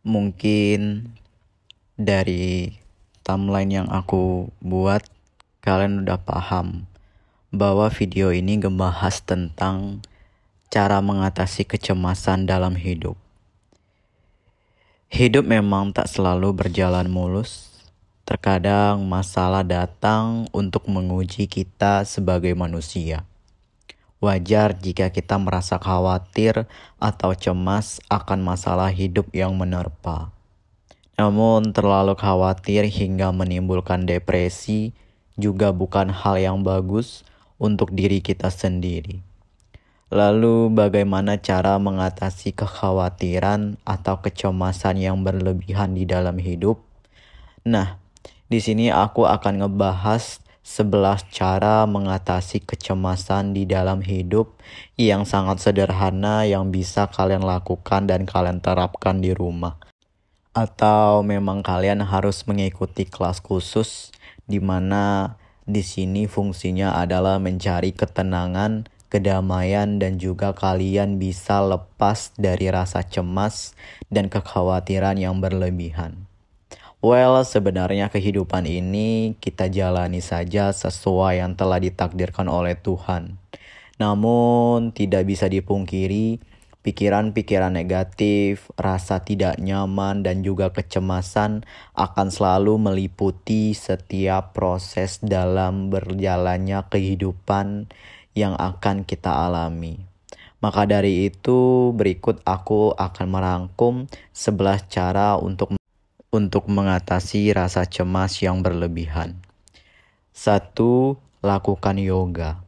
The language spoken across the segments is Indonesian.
Mungkin dari timeline yang aku buat, kalian udah paham bahwa video ini ngebahas tentang cara mengatasi kecemasan dalam hidup. Hidup memang tak selalu berjalan mulus. Terkadang masalah datang untuk menguji kita sebagai manusia. Wajar jika kita merasa khawatir atau cemas akan masalah hidup yang menerpa. Namun terlalu khawatir hingga menimbulkan depresi juga bukan hal yang bagus untuk diri kita sendiri. Lalu bagaimana cara mengatasi kekhawatiran atau kecemasan yang berlebihan di dalam hidup? Nah, di sini aku akan ngebahas 11 cara mengatasi kecemasan di dalam hidup yang sangat sederhana yang bisa kalian lakukan dan kalian terapkan di rumah. Atau memang kalian harus mengikuti kelas khusus di mana di sini fungsinya adalah mencari ketenangan, kedamaian, dan juga kalian bisa lepas dari rasa cemas dan kekhawatiran yang berlebihan. Well, sebenarnya kehidupan ini kita jalani saja sesuai yang telah ditakdirkan oleh Tuhan. Namun, tidak bisa dipungkiri, pikiran-pikiran negatif, rasa tidak nyaman, dan juga kecemasan akan selalu meliputi setiap proses dalam berjalannya kehidupan yang akan kita alami. Maka dari itu, berikut aku akan merangkum 11 cara untuk mengatasi rasa cemas yang berlebihan. 1. Lakukan yoga.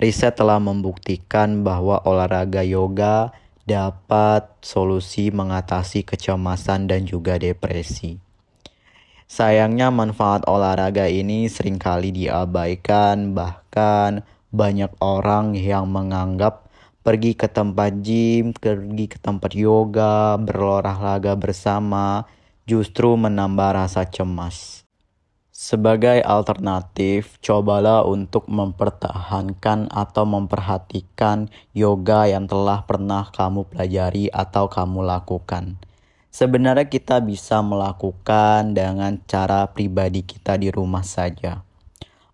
Riset telah membuktikan bahwa olahraga yoga dapat solusi mengatasi kecemasan dan juga depresi. Sayangnya manfaat olahraga ini seringkali diabaikan, bahkan banyak orang yang menganggap pergi ke tempat gym, pergi ke tempat yoga, berolahraga bersama justru menambah rasa cemas. Sebagai alternatif, cobalah untuk mempertahankan atau memperhatikan yoga yang telah pernah kamu pelajari atau kamu lakukan. Sebenarnya kita bisa melakukan dengan cara pribadi kita di rumah saja.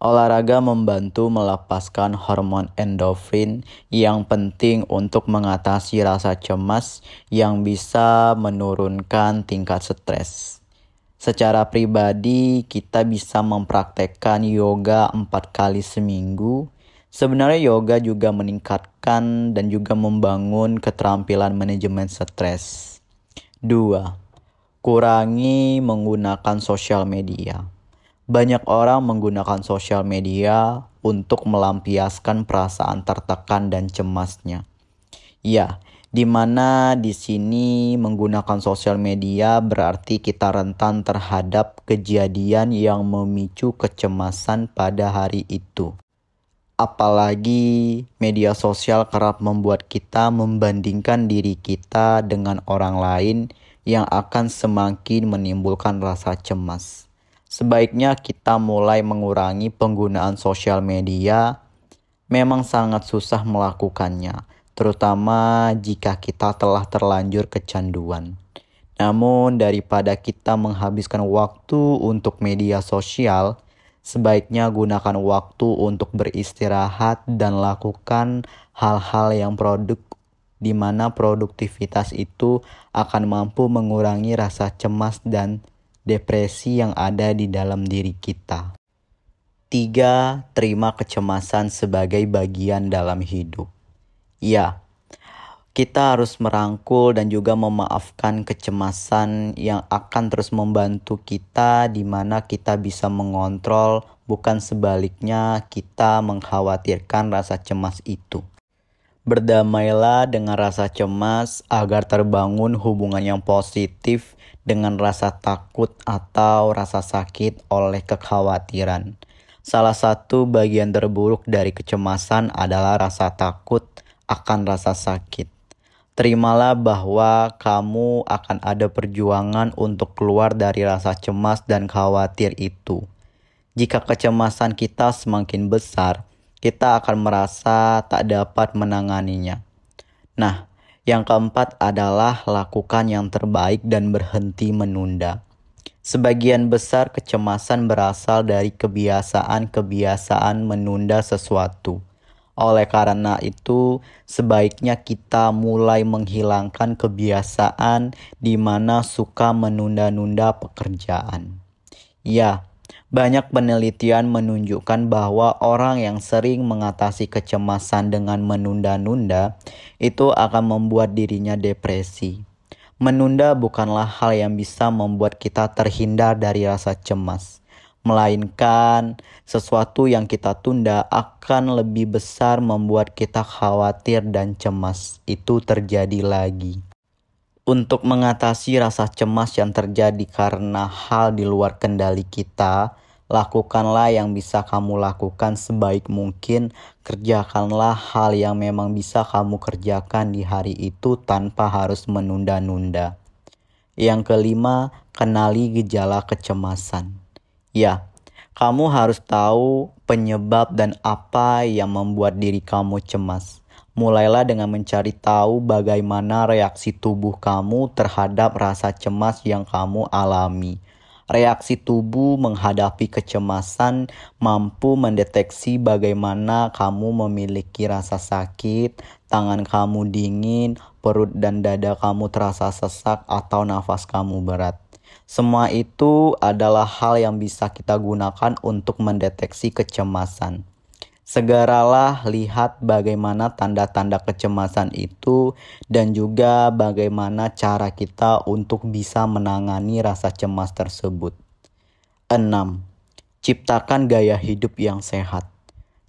Olahraga membantu melepaskan hormon endorfin yang penting untuk mengatasi rasa cemas yang bisa menurunkan tingkat stres. Secara pribadi, kita bisa mempraktekkan yoga 4 kali seminggu. Sebenarnya yoga juga meningkatkan dan juga membangun keterampilan manajemen stres. 2. Kurangi menggunakan sosial media. Banyak orang menggunakan sosial media untuk melampiaskan perasaan tertekan dan cemasnya. Ya, di mana di sini menggunakan sosial media berarti kita rentan terhadap kejadian yang memicu kecemasan pada hari itu. Apalagi media sosial kerap membuat kita membandingkan diri kita dengan orang lain yang akan semakin menimbulkan rasa cemas. Sebaiknya kita mulai mengurangi penggunaan sosial media. Memang sangat susah melakukannya, terutama jika kita telah terlanjur kecanduan. Namun daripada kita menghabiskan waktu untuk media sosial, sebaiknya gunakan waktu untuk beristirahat dan lakukan hal-hal yang di mana produktivitas itu akan mampu mengurangi rasa cemas dan depresi yang ada di dalam diri kita. 3. Terima kecemasan sebagai bagian dalam hidup. Ya, kita harus merangkul dan juga memaafkan kecemasan yang akan terus membantu kita di mana kita bisa mengontrol, bukan sebaliknya kita mengkhawatirkan rasa cemas itu. Berdamailah dengan rasa cemas agar terbangun hubungan yang positif dengan rasa takut atau rasa sakit oleh kekhawatiran. Salah satu bagian terburuk dari kecemasan adalah rasa takut akan rasa sakit. Terimalah bahwa kamu akan ada perjuangan untuk keluar dari rasa cemas dan khawatir itu. Jika kecemasan kita semakin besar, kita akan merasa tak dapat menanganinya. Nah, Yang keempat adalah lakukan yang terbaik dan berhenti menunda. Sebagian besar kecemasan berasal dari kebiasaan-kebiasaan menunda sesuatu. Oleh karena itu, sebaiknya kita mulai menghilangkan kebiasaan di mana suka menunda-nunda pekerjaan. Ya, banyak penelitian menunjukkan bahwa orang yang sering mengatasi kecemasan dengan menunda-nunda itu akan membuat dirinya depresi. Menunda bukanlah hal yang bisa membuat kita terhindar dari rasa cemas, melainkan sesuatu yang kita tunda akan lebih besar membuat kita khawatir dan cemas itu terjadi lagi. Untuk mengatasi rasa cemas yang terjadi karena hal di luar kendali kita, lakukanlah yang bisa kamu lakukan sebaik mungkin. Kerjakanlah hal yang memang bisa kamu kerjakan di hari itu tanpa harus menunda-nunda. Yang kelima, kenali gejala kecemasan. Ya, kamu harus tahu penyebab dan apa yang membuat diri kamu cemas. Mulailah dengan mencari tahu bagaimana reaksi tubuh kamu terhadap rasa cemas yang kamu alami. Reaksi tubuh menghadapi kecemasan mampu mendeteksi bagaimana kamu memiliki rasa sakit, tangan kamu dingin, perut dan dada kamu terasa sesak atau nafas kamu berat. Semua itu adalah hal yang bisa kita gunakan untuk mendeteksi kecemasan. Segeralah lihat bagaimana tanda-tanda kecemasan itu dan juga bagaimana cara kita untuk bisa menangani rasa cemas tersebut. 6. Ciptakan gaya hidup yang sehat.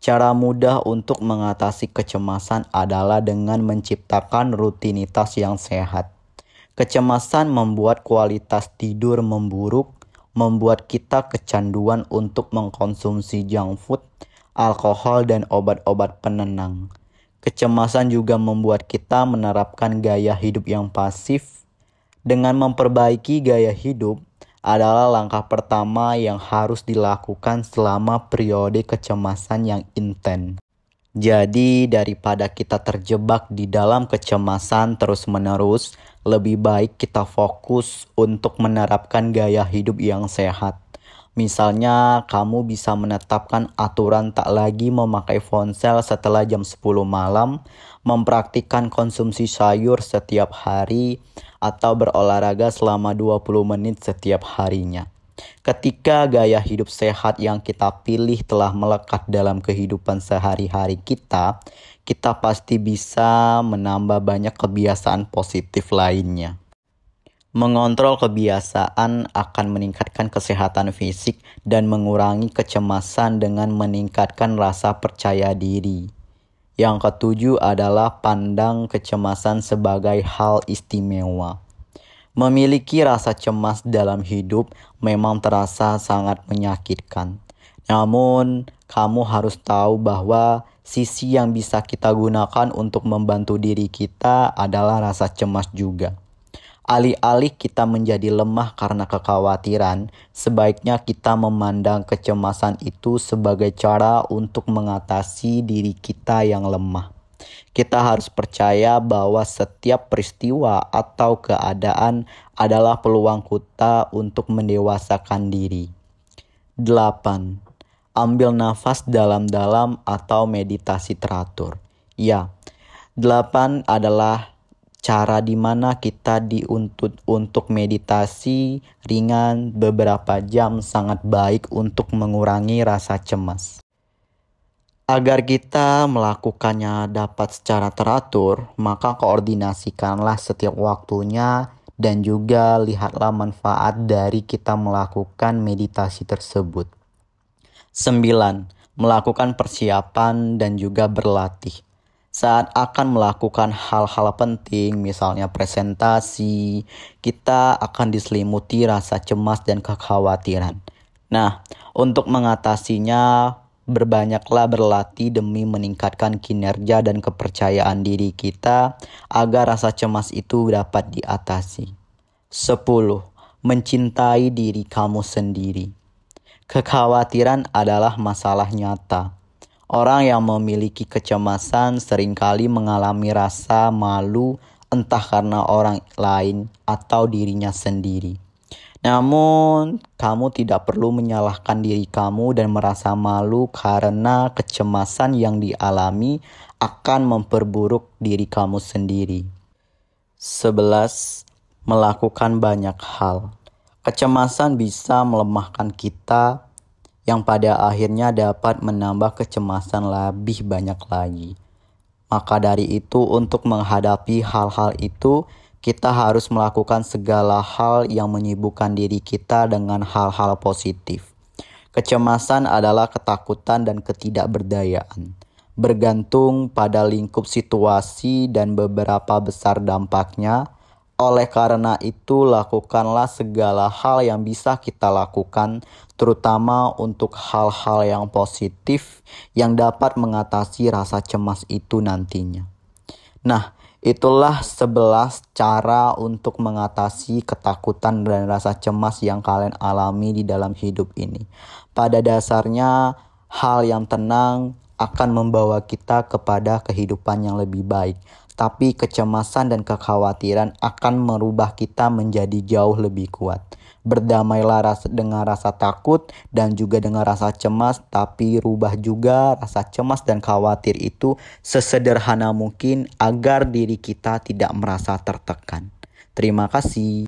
Cara mudah untuk mengatasi kecemasan adalah dengan menciptakan rutinitas yang sehat. Kecemasan membuat kualitas tidur memburuk, membuat kita kecanduan untuk mengkonsumsi junk food, alkohol, dan obat-obat penenang. Kecemasan juga membuat kita menerapkan gaya hidup yang pasif. Dengan memperbaiki gaya hidup adalah langkah pertama yang harus dilakukan selama periode kecemasan yang intens. Jadi daripada kita terjebak di dalam kecemasan terus-menerus, lebih baik kita fokus untuk menerapkan gaya hidup yang sehat. Misalnya, kamu bisa menetapkan aturan tak lagi memakai ponsel setelah jam 10 malam, mempraktikkan konsumsi sayur setiap hari, atau berolahraga selama 20 menit setiap harinya. Ketika gaya hidup sehat yang kita pilih telah melekat dalam kehidupan sehari-hari kita, kita pasti bisa menambah banyak kebiasaan positif lainnya. Mengontrol kebiasaan akan meningkatkan kesehatan fisik dan mengurangi kecemasan dengan meningkatkan rasa percaya diri. Yang ketujuh adalah pandang kecemasan sebagai hal istimewa. Memiliki rasa cemas dalam hidup memang terasa sangat menyakitkan. Namun, kamu harus tahu bahwa sisi yang bisa kita gunakan untuk membantu diri kita adalah rasa cemas juga. Alih-alih kita menjadi lemah karena kekhawatiran, sebaiknya kita memandang kecemasan itu sebagai cara untuk mengatasi diri kita yang lemah. Kita harus percaya bahwa setiap peristiwa atau keadaan adalah peluang kita untuk mendewasakan diri. 8. Ambil nafas dalam-dalam atau meditasi teratur. Ya, 8 adalah cara di mana kita diuntut untuk meditasi ringan beberapa jam sangat baik untuk mengurangi rasa cemas. Agar kita melakukannya dapat secara teratur, maka koordinasikanlah setiap waktunya dan juga lihatlah manfaat dari kita melakukan meditasi tersebut. 9. Melakukan persiapan dan juga berlatih. Saat akan melakukan hal-hal penting, misalnya presentasi, kita akan diselimuti rasa cemas dan kekhawatiran. Nah, untuk mengatasinya, berbanyaklah berlatih demi meningkatkan kinerja dan kepercayaan diri kita agar rasa cemas itu dapat diatasi. 10. Mencintai diri kamu sendiri. Kekhawatiran adalah masalah nyata. Orang yang memiliki kecemasan seringkali mengalami rasa malu entah karena orang lain atau dirinya sendiri. Namun, kamu tidak perlu menyalahkan diri kamu dan merasa malu karena kecemasan yang dialami akan memperburuk diri kamu sendiri. 11. Melakukan banyak hal. Kecemasan bisa melemahkan kita yang pada akhirnya dapat menambah kecemasan lebih banyak lagi. Maka dari itu, untuk menghadapi hal-hal itu, kita harus melakukan segala hal yang menyibukkan diri kita dengan hal-hal positif. Kecemasan adalah ketakutan dan ketidakberdayaan. Bergantung pada lingkup situasi dan beberapa besar dampaknya. Oleh karena itu, lakukanlah segala hal yang bisa kita lakukan, terutama untuk hal-hal yang positif yang dapat mengatasi rasa cemas itu nantinya. Nah, itulah 11 cara untuk mengatasi ketakutan dan rasa cemas yang kalian alami di dalam hidup ini. Pada dasarnya, hal yang tenang akan membawa kita kepada kehidupan yang lebih baik. Tapi kecemasan dan kekhawatiran akan merubah kita menjadi jauh lebih kuat. Berdamailah dengan rasa takut dan juga dengan rasa cemas, tapi rubah juga rasa cemas dan khawatir itu sesederhana mungkin agar diri kita tidak merasa tertekan. Terima kasih.